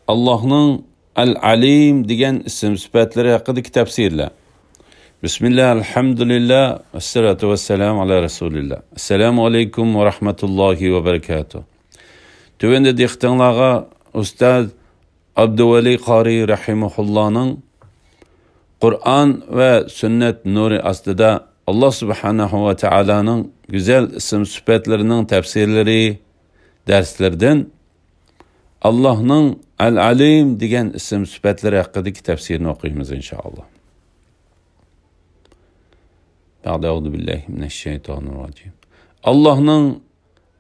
Allah'ın El-Alim degan isim sifatlari haqidagi tafsirlar. Bismillah, alhamdulillah, assalatu vassalamu ala rasulillah. Assalamu alaykum wa rahmatullahi wa barakatuh. Tövende dehqonlarga Ustaz Abduvali Qari rahimahullah'ның Kur'an ve sünnet nuri astida Allah subhanahu ve Taala'nın güzel isim sıfatlarının tefsirleri derslerden Allah'ın El-Alim degan isim sıfatları hakkındaki tefsirini okuyumuz inşallah. Euzu billahi mineşşeytanirracim. Allah'ın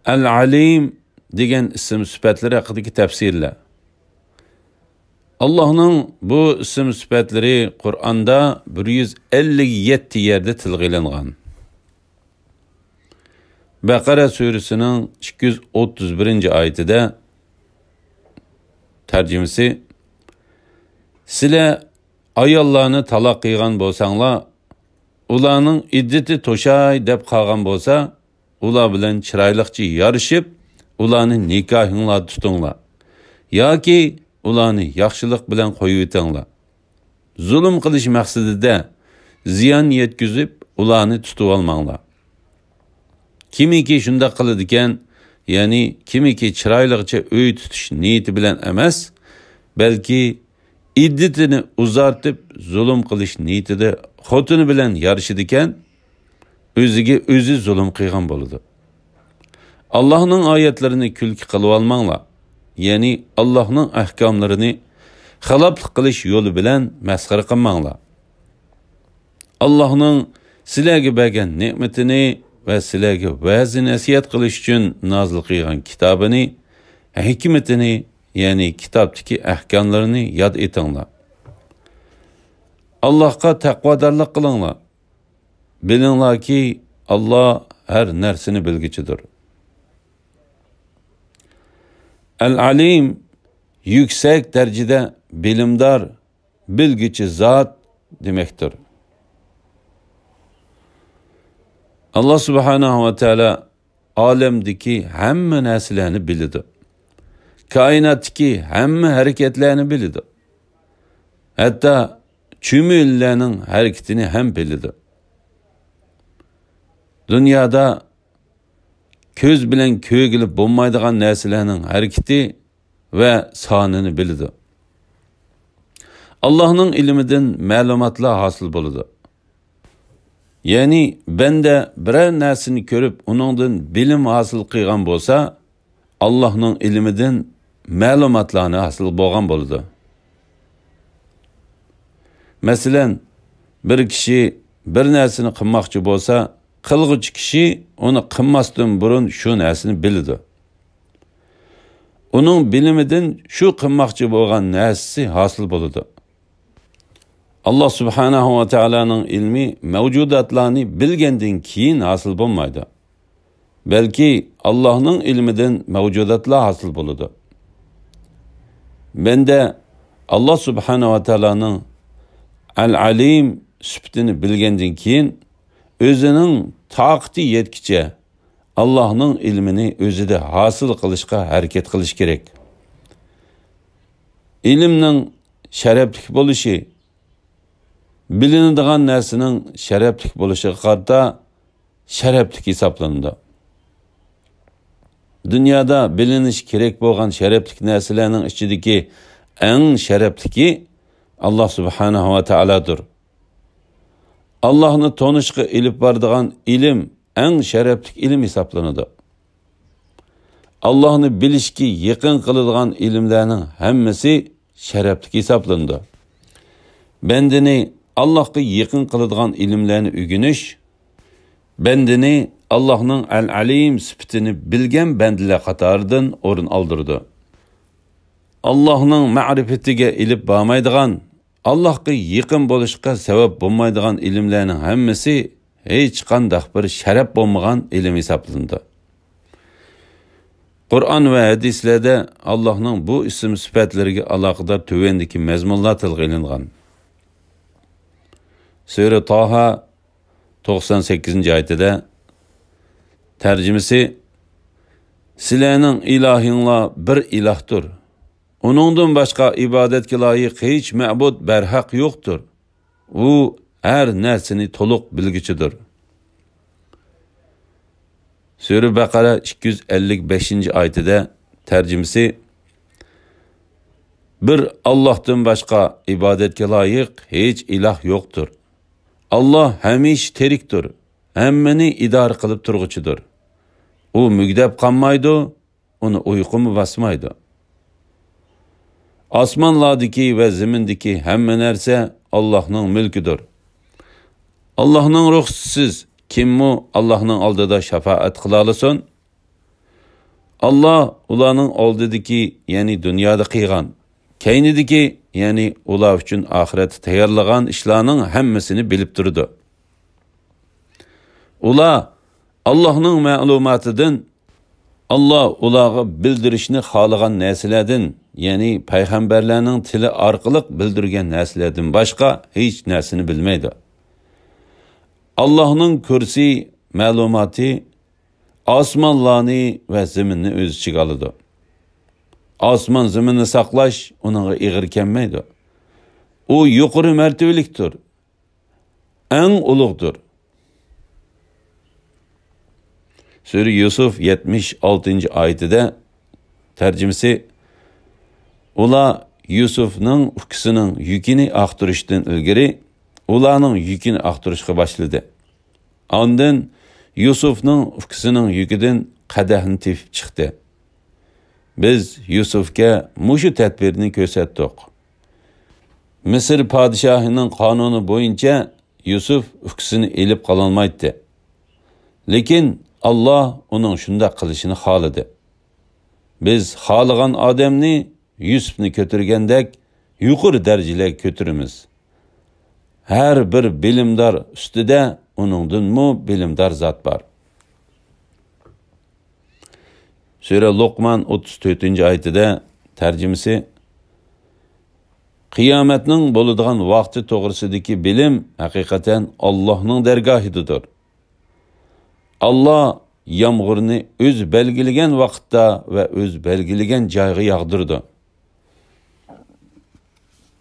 El-Alim degan isim sıfatları hakkındaki tefsirler. Allah'ın bu isim sıfatları Kur'an'da 157 yerde tilg'ilangan. Baqara suresinin 231. ayetinde tercümesi: Sizler ayollarni talaq qilgan bo'lsanglar, ularning iddati to'shay deb qolgan bo'lsa, ular bilan chiroyliqcha yarishib, ularni nikohinglar tutinglar. yoki ularni yaxshilik bilan qo'yib o'tinglar. Zulm qilish maqsadida ziyon yetkazib, ularni tutib olmanglar. Kimiki shunda qiladi ekan, ya'ni kimiki chiroyliqcha uy tutish niyati bilan emas, balki iddatini uzartib zulm qilish niyatida xotini bilan yarishidi ekan, o'ziga o'zi zulm qilgan bo'ladi. Allohning oyatlarini kulki qilib olmanglar. Ya'ni Allohning ahkomlarini xiloflik qilish yo'li bilan masxara qilmanglar. Allohning sizlarga bergan ne'matini ve sizlarga va'zi nasihat qilish uchun nozil qilgan kitobini, hikmatini, ya'ni kitobdagi ahkomlarini yod etinglar. Allohga taqvodorlik qilinglar. Bilinglarki, Alloh har narsani bilguchidir. El-Alim yüksek derecede bilimdar, bilgici zat demektir. Allah subhanahu ve teala alemdeki hemme neslerini bilidi. Kainattaki hemme hareketlerini bilidi. Hatta çümüllerinin hareketini hem bilidi. Dünyada köz bilen köygülüp bulmaydıgan neslerin hareketi ve sanını bilidi. Allah'ın ilmiden malumatlar hasıl buludu. Yani ben de birer narsani görüp onundan bilim hasıl qilgan bo'lsa, Allah'ın ilmidan ma'lumotlarni hasıl bo'lgan bo'ladi. Masalan, bir kishi bir narsani qilmoqchi bo'lsa, qilg'uchi kishi uni qilmasdan burun shu narsani biladi. Uning bilimidan shu qilmoqchi bo'lgan narsasi hasıl bo'ladi. Allah subhanahu ve Taala'nın ilmi mevcudatlarını bilgenden keyin hasıl bulmaydı. Belki Allah'ın ilmiden mevcudatlar hasıl buludu. Ben de Allah subhanahu ve Taala'nın El-Alim sıfatını bilgenden keyin özünün taqati yetkice Allah'ın ilmini özüde hasıl kılışka hareket kılış gerek. İlimnin şereflik buluşu, bilinadigan narsaning sharaflik bo'lishiga qarata sharaflik hisoblanadi. Dunyoda bilinish kerak bo'lgan sharaflik narsalarning ichidagi eng sharafligi Allah subhanahu va taolodir. Allohni tonishga ilib boradigan ilm eng sharaflik ilm hisoblanadi. Allohni bilishga yaqin qiladigan ilmlarning hammasi sharaflik hisoblanadi. Bendini Allah'a yakın kılıdığan ilimlerini ügünüş, bendini Allah'ın El-Alim sıfatını bilgen bendiler katarından orun aldırdı. Allah'ın ma'rifetiga ilip bağmaydıgan, Allah'a yakın buluşka sebep bulmaydıgan ilimlerinin hemmesi hiç qandaq bir şeref bulmagan ilim hesaplandı. Kur'an ve hadislerde Allah'ın bu isim sıfatlarına alakadar tövendeki mezmunlar tilg'ilangan. Sure Taha 98. ayetinde tercümesi: Sizlerning ilahinglar bir ilahdır. Onundan başqa ibadetke layiq hiç ma'bud berhaq yoxdur. U her nersini toluq bilgichidir. Sura Baqara 255. ayetida tercümesi bir Allah'tan başqa ibadetke layiq hiç ilah yoxdur. Allah hemish terikdir. Hemmeni idare qilib turg'uchidir. U mugdab qolmaydi, uni uyqumi basmaydi. Osmonlardagi va zimindagi hamma narsa Allohning mulkidir. Allohning ruxsatisiz kimmi Allohning oldida shafaat qila olsin? Allah ularning oldidagi, ya'ni dunyoda qilgan, keynidagi, ya'ni ular uchun oxiratda tayyorlagan ishlarning hammasini bilib turdi. Ular Allohning ma'lumotidan, Allah ularga bildirishni xohlagan narsalardan, ya'ni payg'ambarlarning tili orqali bildirgan narsalardan boshqa hech narsani bilmaydi. Allohning kursi ma'lumoti osmonlarni va zaminni o'z ichiga oladi. Osmon zaminni saqlash uningga ig'ir kelmaydi. U yuqori martabalikdir. Eng ulug'dir. Sura Yusuf 76. ayetida tercümesi ular Yusufning ukisining yukini aqtirishdan ilgari ularning yukini aqtirishga boshladi. Ondan Yusufning ukisining yukidan qadahni tepib chiqdi. Biz Yusufga mushu tadbirni ko'rsatdik. Misr podshohining qonuni bo'yicha Yusuf ukisini elib qololmaydi. Lekin Allah onun shunday qilishini xohladi. Biz xohlagan odamni Yusufni ko'targandek yuqori darajaga ko'taramiz. Her bir bilimdar ustida uningdanmi bilimdar zot bor. Sura Luqman 34. ayetida tercümesi qiyomatning bo'ladigan vaqti to'g'risidagi bilim haqiqatan Allohning dargohidadir. Allah yağmurni öz belgilegen vaqtda ve öz belgilegen joyga yağdırdı.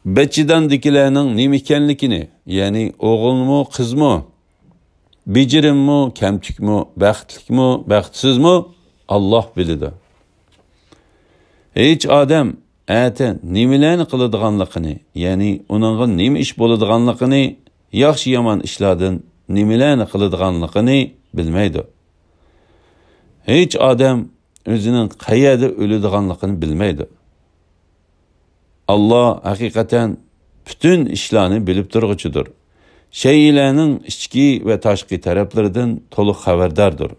Bechidandikilarning nima ekanligini, ya'ni o'g'ilmi, qizmi, bejirimmi, kamchikmi, baxtlikmi, baxtsizmi, Allah biladi. Hech odam ata nimalarni qiladiganligini, ya'ni uningga nima ish bo'ladiganligini, yaxshi yomon ishlardan nimalarni qiladiganligini bilmaydi. Hech odam o'zining qayerda o'ladiganligini bilmaydi. Allah hakikaten bütün işlerini bilip durğucudur. Şeylerinin içki ve taşqi taraflarından to'liq xabardardır.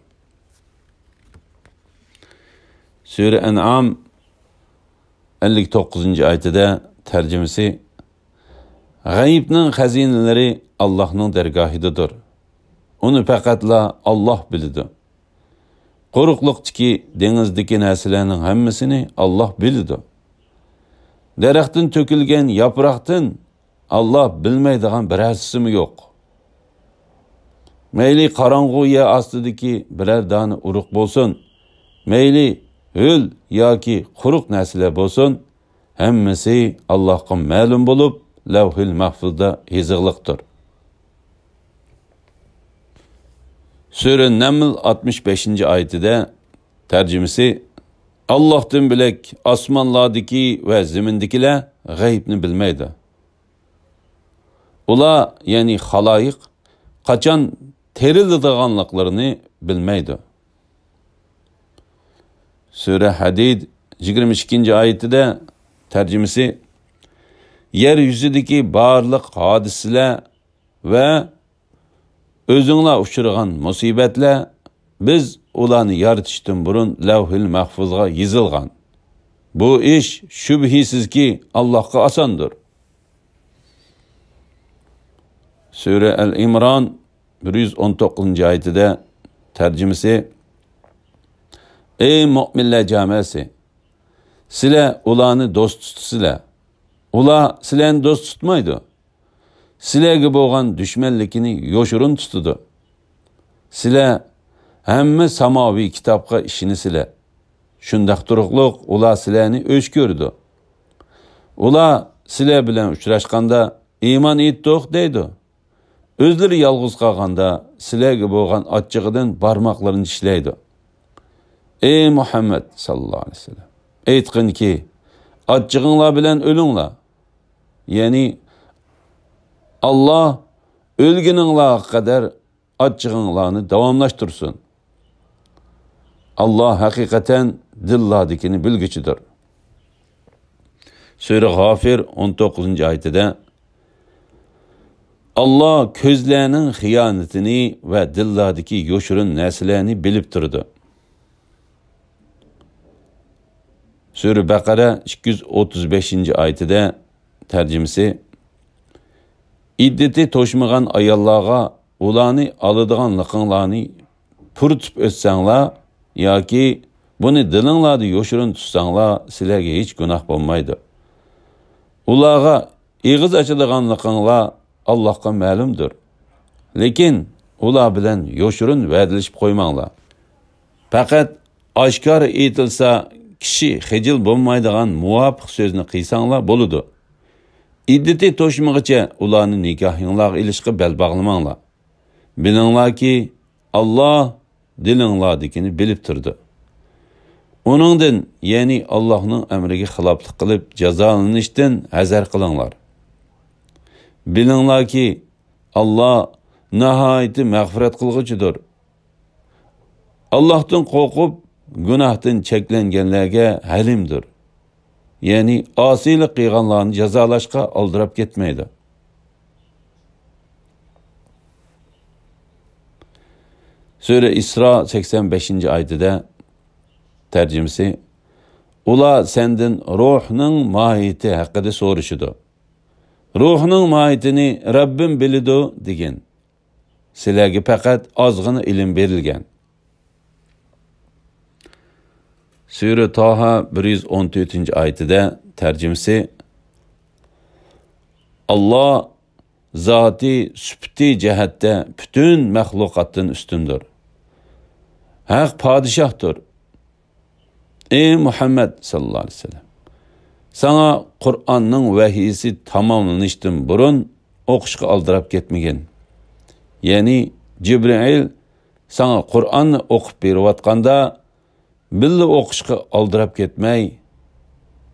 Sura En'am 59. ayetida tercümesi g'aybning xazinalari Allohning dargohidadir. Uni faqatla Allah biladi. Quruqliqdagi dengizdagi narsalarning hammasini Allah biladi. Daraxtdan tökülgen yapraqdan Allah bilmeydiğen birersi mi yok? Meyli qaranğu yer astidagi birer dani uruq bolsun, meyli hül yoki quruq narsalar bolsun, hammasi Allohga ma'lum bo'lib, lavhul mahfuzda yozig'liqdir. Sura Naml 65. ayetida tercümesi Allah'tan bilek osmonlardagi ve zimindikiler g'aybni bilmaydi. Ular, ya'ni xaloyiq, qachon teriladiganliklarini bilmaydi. Sura Hadid 22. ayetida tercümesi yer yüzüdeki barliq hodisalar ve o'zinglar uchirgan musibetler biz ularni yaratishdan burun lavhul mahfuzga yozilgan. Bu ish shubhisizki Allohga osondir. Sura Al-Imron 119. ayetida tercümesi ey mu'minlar jamasi, sizlar ularni do'st tutsizlar. Ular sizlarni do'st tutmaydi. Sizlarga bo'lgan dushmanlikini yoshirin tutadi. Sizlar hamma samoviy kitobga ishini sizlar. Shundaq turuqliq ular sizlarni o'ch ko'rdi. Ular sizlar bilan uchrashganda iymon etdik deydi. O'zlari yolg'iz qolganda sizlarga bo'lgan achchig'idan barmoqlarini tishlaydi. Ey Muhammad sallallohu alayhi vasallam, aytqinki, achchig'inglar bilan o'linglar. Ya'ni Allah o'lguninglarga qadar achchig'inglarni davomlashtirsin. Allah haqiqatan dillardikini bilguchidir. Sura G'afir 19-oyatida Allah ko'zlarning xiyonatini va dillardagi yo'shirin narsalarni bilib turdi. Sura Baqara 235-oyatida tarjimasi: İddeti to'shmagan ayollarga ularni oladiganliqinglarni puritib o'tsanglar yoki buni dilinglarda yo'shirin tutsanglar, sizlarga hech gunoh bo'lmaydi. Ularga eg'iz ochadiganliqinglar Allohga ma'lumdir. Lekin ular bilan yo'shirin va'dalashib qo'ymanglar. Faqat oshkor aytilsa, kishi xijil bo'lmaydigan muvofiq so'zni qilsanglar bo'ladi. İddeti to'shmag'icha ularni nikohinglarga ilishga bel bog'lamanglar. Bilinglarki, Allah dilinglardikini bilib turdi. Uningdan, ya'ni Allohning amriga xiloflik qilib jazolanishdan hazar qilinglar. Bilinglarki, Allah nihoyatda mag'firat qilg'uchidir. Allohdan qo'rqib, gunohdan cheklanganlarga halimdir. Ya'ni osiylik qilganlarni jazolashga oldirib ketmaydi. Sura Isro 85-oyatida tarjimasi: Ular senden ruhning mohiyati haqida so'rashidi. Ruhning mohiyatini Rabbim biladi degan. Sizlarga faqat ozgina ilm berilgan. Sura Toha 114-oyatida tarjimasi: Allah zati sübti cihatte bütün mahlukatın üstündür. Haq padişahdır. Ey Muhammed sallallahu aleyhi ve sellem, sana Kur'an'ın vahiysi tamamlanıştın burun o'qishga aldırıp ketmegen. Yani Cibril sana Kur'an'ı o'qib beriyotganda billa o'qishga aldırıp ketmay,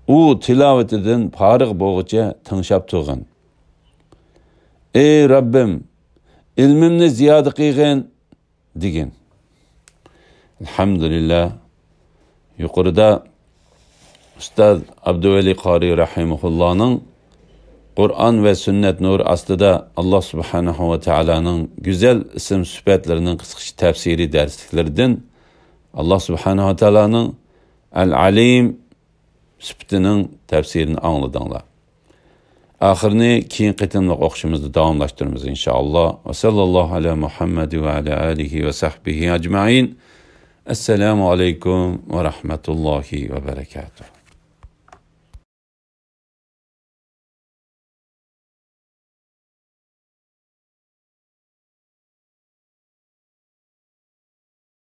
u tilavetidan farig bo'g'icha tinglab turgan. Ey Rabbim, ilmimni ziyoda qilgin degan. Elhamdülillah. Yuqorida Ustaz Abduvali Qori rahimahullahning Qur'on va sunnat nuri ostida Allah subhanahu va taolaning go'zal ism sifatlarining qisqacha tafsiri darsliklaridan Allah subhanahu va taolaning Al-Alim sifatining tafsirini angladinglar. Axirini keyin qitimliq o'qishimizni davomlashtiramiz inshaalloh. Va sallallohu ala Muhammad va ala alihi va sahbihi ajma'in. Assalomu alaykum va rahmatullohi va barakatuh.